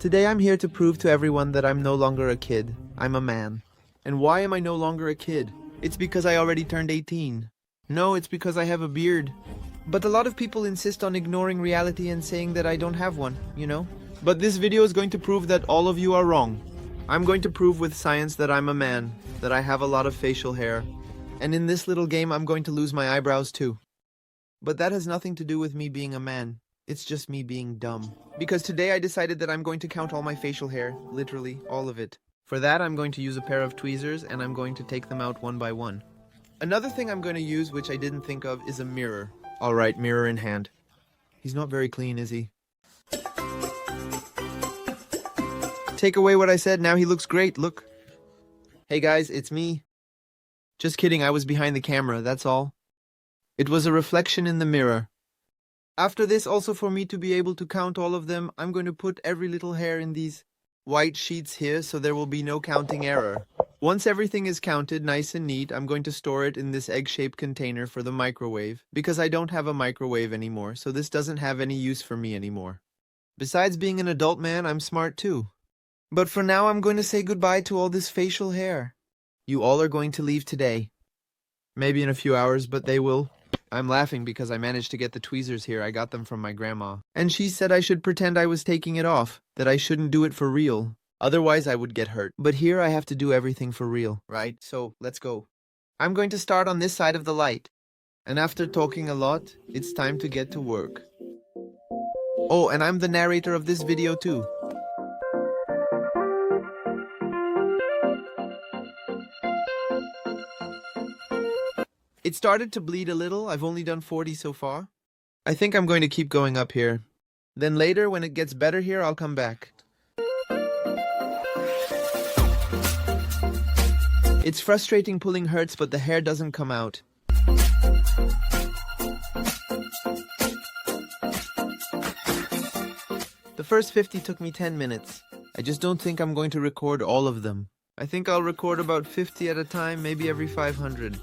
Today I'm here to prove to everyone that I'm no longer a kid. I'm a man. And why am I no longer a kid? It's because I already turned 18. No, it's because I have a beard. But a lot of people insist on ignoring reality and saying that I don't have one, you know? But this video is going to prove that all of you are wrong. I'm going to prove with science that I'm a man, that I have a lot of facial hair. And in this little game I'm going to lose my eyebrows too. But that has nothing to do with me being a man. It's just me being dumb. Because today I decided that I'm going to count all my facial hair, literally all of it. For that I'm going to use a pair of tweezers and I'm going to take them out one by one. Another thing I'm going to use, which I didn't think of, is a mirror. Alright, mirror in hand. He's not very clean, is he? Take away what I said, now he looks great, look. Hey guys, it's me. Just kidding, I was behind the camera, that's all. It was a reflection in the mirror. After this, also for me to be able to count all of them, I'm going to put every little hair in these white sheets here so there will be no counting error. Once everything is counted nice and neat, I'm going to store it in this egg-shaped container for the microwave, because I don't have a microwave anymore, so this doesn't have any use for me anymore. Besides being an adult man, I'm smart too. But for now, I'm going to say goodbye to all this facial hair. You all are going to leave today. Maybe in a few hours, but they will. I'm laughing because I managed to get the tweezers here. I got them from my grandma. And she said I should pretend I was taking it off, that I shouldn't do it for real. Otherwise I would get hurt. But here I have to do everything for real, right? So let's go. I'm going to start on this side of the light. And after talking a lot, it's time to get to work. Oh, and I'm the narrator of this video too. It started to bleed a little. I've only done 40 so far. I think I'm going to keep going up here. Then later, when it gets better here, I'll come back. It's frustrating pulling hurts, but the hair doesn't come out. The first 50 took me 10 minutes. I just don't think I'm going to record all of them. I think I'll record about 50 at a time, maybe every 500.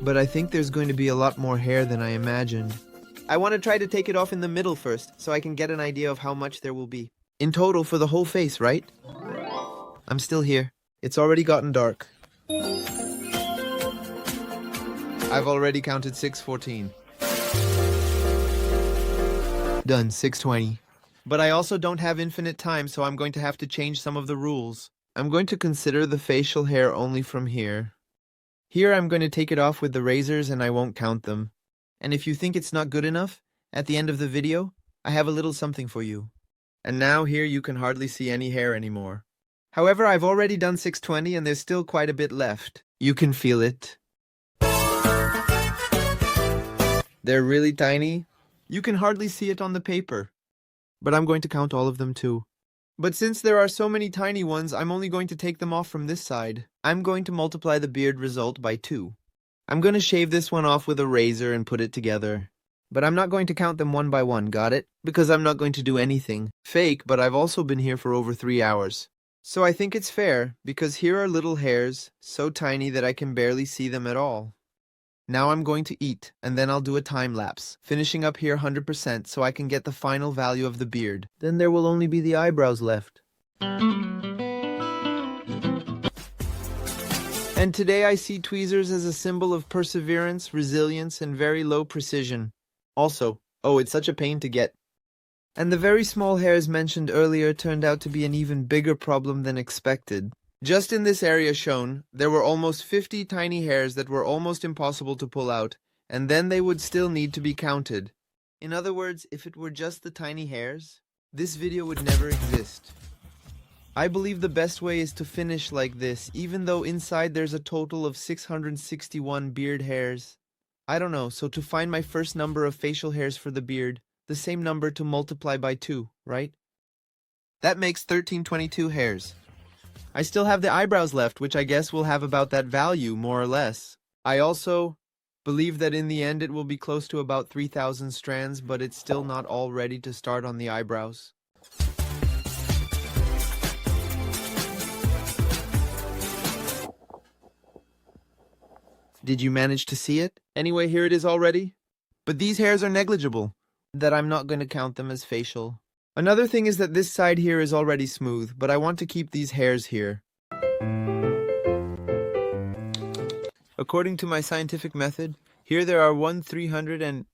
But I think there's going to be a lot more hair than I imagined. I want to try to take it off in the middle first, so I can get an idea of how much there will be. In total for the whole face, right? I'm still here. It's already gotten dark. I've already counted 614. Done, 620. But I also don't have infinite time, so I'm going to have to change some of the rules. I'm going to consider the facial hair only from here. Here I'm going to take it off with the razors and I won't count them. And if you think it's not good enough, at the end of the video, I have a little something for you. And now here you can hardly see any hair anymore. However, I've already done 620 and there's still quite a bit left. You can feel it. They're really tiny. You can hardly see it on the paper. But I'm going to count all of them too. But since there are so many tiny ones, I'm only going to take them off from this side. I'm going to multiply the beard result by 2. I'm going to shave this one off with a razor and put it together. But I'm not going to count them one by one, got it? Because I'm not going to do anything fake, but I've also been here for over 3 hours. So I think it's fair, because here are little hairs, so tiny that I can barely see them at all. Now I'm going to eat, and then I'll do a time lapse, finishing up here 100% so I can get the final value of the beard. Then there will only be the eyebrows left. And today I see tweezers as a symbol of perseverance, resilience, and very low precision. Also, oh, it's such a pain to get. And the very small hairs mentioned earlier turned out to be an even bigger problem than expected. Just in this area shown, there were almost 50 tiny hairs that were almost impossible to pull out, and then they would still need to be counted. In other words, if it were just the tiny hairs, this video would never exist. I believe the best way is to finish like this, even though inside there's a total of 661 beard hairs. I don't know, so to find my first number of facial hairs for the beard, the same number to multiply by 2, right? That makes 1322 hairs. I still have the eyebrows left, which I guess will have about that value, more or less. I also believe that in the end it will be close to about 3,000 strands, but it's still not all ready to start on the eyebrows. Did you manage to see it? Anyway, here it is already. But these hairs are negligible, that I'm not going to count them as facial. Another thing is that this side here is already smooth, but I want to keep these hairs here. According to my scientific method, here there are 1/300 and...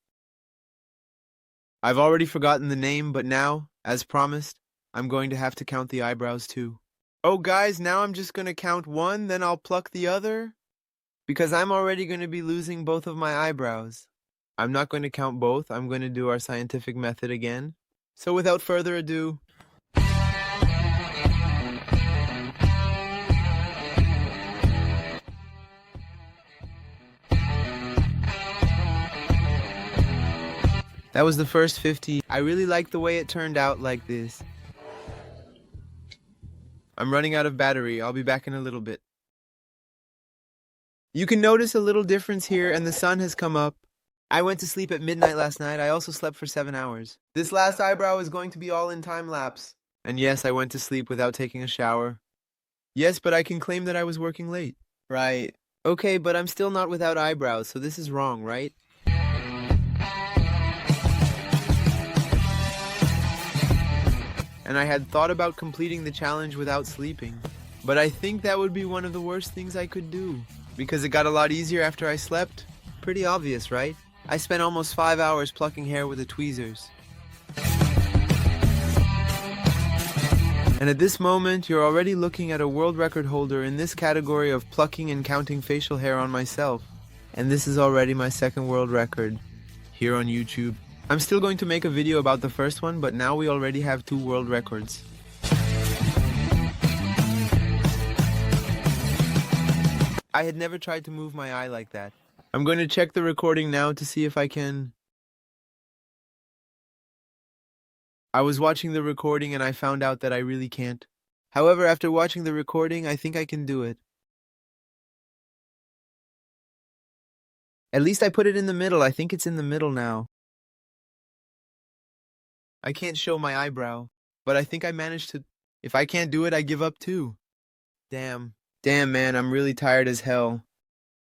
I've already forgotten the name, but now, as promised, I'm going to have to count the eyebrows too. Oh guys, now I'm just going to count one, then I'll pluck the other? Because I'm already going to be losing both of my eyebrows. I'm not going to count both, I'm going to do our scientific method again. So without further ado... That was the first 50. I really like the way it turned out like this. I'm running out of battery. I'll be back in a little bit. You can notice a little difference here and the sun has come up. I went to sleep at midnight last night. I also slept for 7 hours. This last eyebrow is going to be all in time lapse. And yes, I went to sleep without taking a shower. Yes, but I can claim that I was working late. Right. Okay, but I'm still not without eyebrows, so this is wrong, right? And I had thought about completing the challenge without sleeping. But I think that would be one of the worst things I could do. Because it got a lot easier after I slept. Pretty obvious, right? I spent almost 5 hours plucking hair with the tweezers. And at this moment, you're already looking at a world record holder in this category of plucking and counting facial hair on myself. And this is already my second world record here on YouTube. I'm still going to make a video about the first one, but now we already have 2 world records. I had never tried to move my eye like that. I'm going to check the recording now to see if I can... I was watching the recording and I found out that I really can't. However, after watching the recording, I think I can do it. At least I put it in the middle. I think it's in the middle now. I can't show my eyebrow, but I think I managed to... If I can't do it, I give up too. Damn. Damn, man, I'm really tired as hell.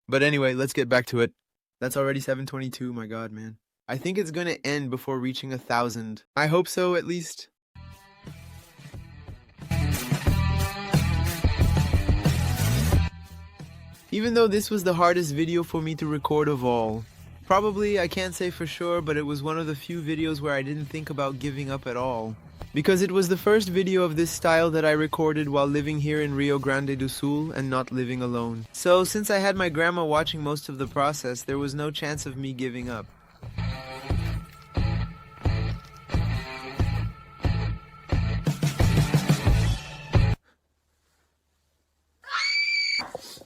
But anyway, let's get back to it. That's already 7:22, my god, man. I think it's gonna end before reaching 1,000. I hope so, at least. Even though this was the hardest video for me to record of all. Probably, I can't say for sure, but it was one of the few videos where I didn't think about giving up at all. Because it was the first video of this style that I recorded while living here in Rio Grande do Sul and not living alone. So, since I had my grandma watching most of the process, there was no chance of me giving up.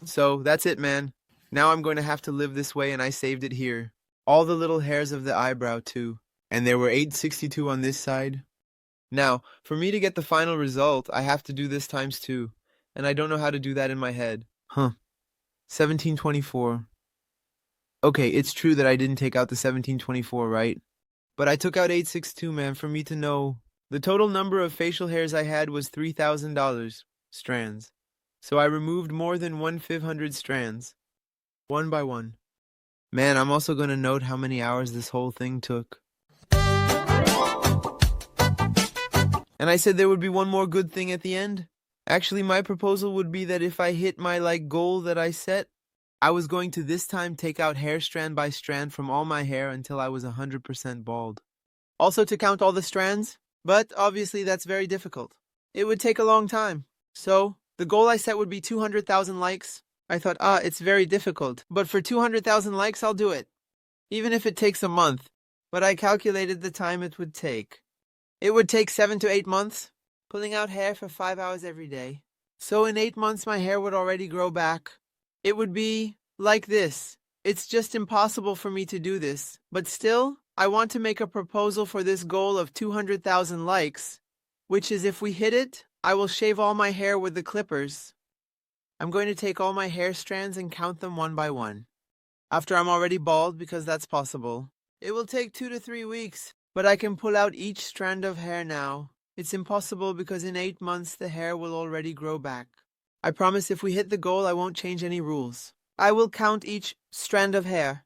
So, that's it, man. Now I'm going to have to live this way, and I saved it here. All the little hairs of the eyebrow, too. And there were 862 on this side. Now, for me to get the final result, I have to do this times 2. And I don't know how to do that in my head. 1724. Okay, it's true that I didn't take out the 1724, right? But I took out 862, man, for me to know. The total number of facial hairs I had was $3,000 strands. So I removed more than 1/500 strands. One by one. Man, I'm also going to note how many hours this whole thing took. And I said there would be one more good thing at the end. Actually, my proposal would be that if I hit my goal that I set, I was going to this time take out hair strand by strand from all my hair until I was 100% bald. Also to count all the strands, but obviously that's very difficult. It would take a long time. So, the goal I set would be 200,000 likes. I thought, it's very difficult, but for 200,000 likes, I'll do it. Even if it takes a month. But I calculated the time it would take. It would take 7 to 8 months, pulling out hair for 5 hours every day. So in 8 months, my hair would already grow back. It would be like this. It's just impossible for me to do this. But still, I want to make a proposal for this goal of 200,000 likes, which is if we hit it, I will shave all my hair with the clippers. I'm going to take all my hair strands and count them one by one. After I'm already bald, because that's possible. It will take 2 to 3 weeks. But I can pull out each strand of hair now. It's impossible because in 8 months the hair will already grow back. I promise if we hit the goal I won't change any rules. I will count each strand of hair.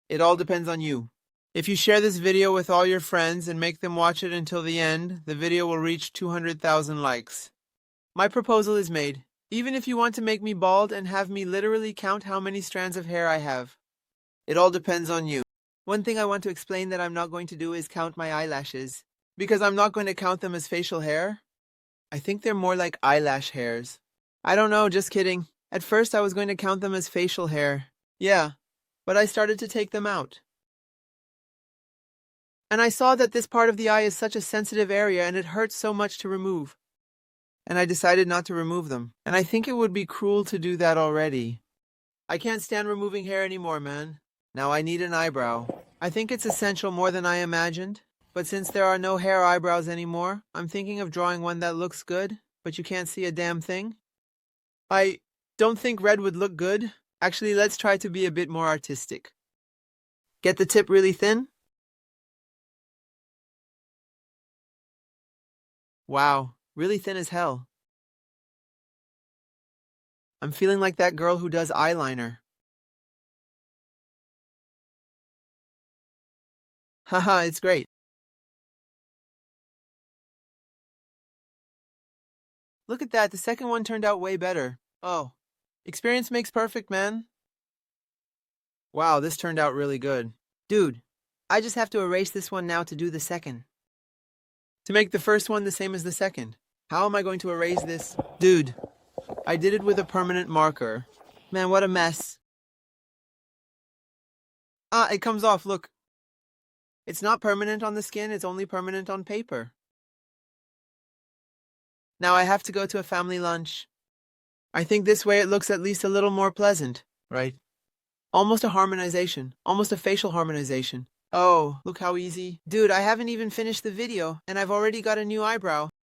It all depends on you. If you share this video with all your friends and make them watch it until the end, the video will reach 200,000 likes. My proposal is made. Even if you want to make me bald and have me literally count how many strands of hair I have. It all depends on you. One thing I want to explain that I'm not going to do is count my eyelashes. Because I'm not going to count them as facial hair. I think they're more like eyelash hairs. I don't know, just kidding. At first I was going to count them as facial hair. Yeah, but I started to take them out. And I saw that this part of the eye is such a sensitive area and it hurts so much to remove. And I decided not to remove them. And I think it would be cruel to do that already. I can't stand removing hair anymore, man. Now I need an eyebrow. I think it's essential more than I imagined. But since there are no hair eyebrows anymore, I'm thinking of drawing one that looks good, but you can't see a damn thing. I don't think red would look good. Actually, let's try to be a bit more artistic. Get the tip really thin. Wow, really thin as hell. I'm feeling like that girl who does eyeliner. Haha, it's great. Look at that, the second one turned out way better. Oh, experience makes perfect, man. Wow, this turned out really good. Dude, I just have to erase this one now to do the second. To make the first one the same as the second. How am I going to erase this? Dude, I did it with a permanent marker. Man, what a mess. Ah, it comes off, look. It's not permanent on the skin, it's only permanent on paper. Now I have to go to a family lunch. I think this way it looks at least a little more pleasant, right? Almost a harmonization. Almost a facial harmonization. Oh, look how easy. Dude, I haven't even finished the video, and I've already got a new eyebrow.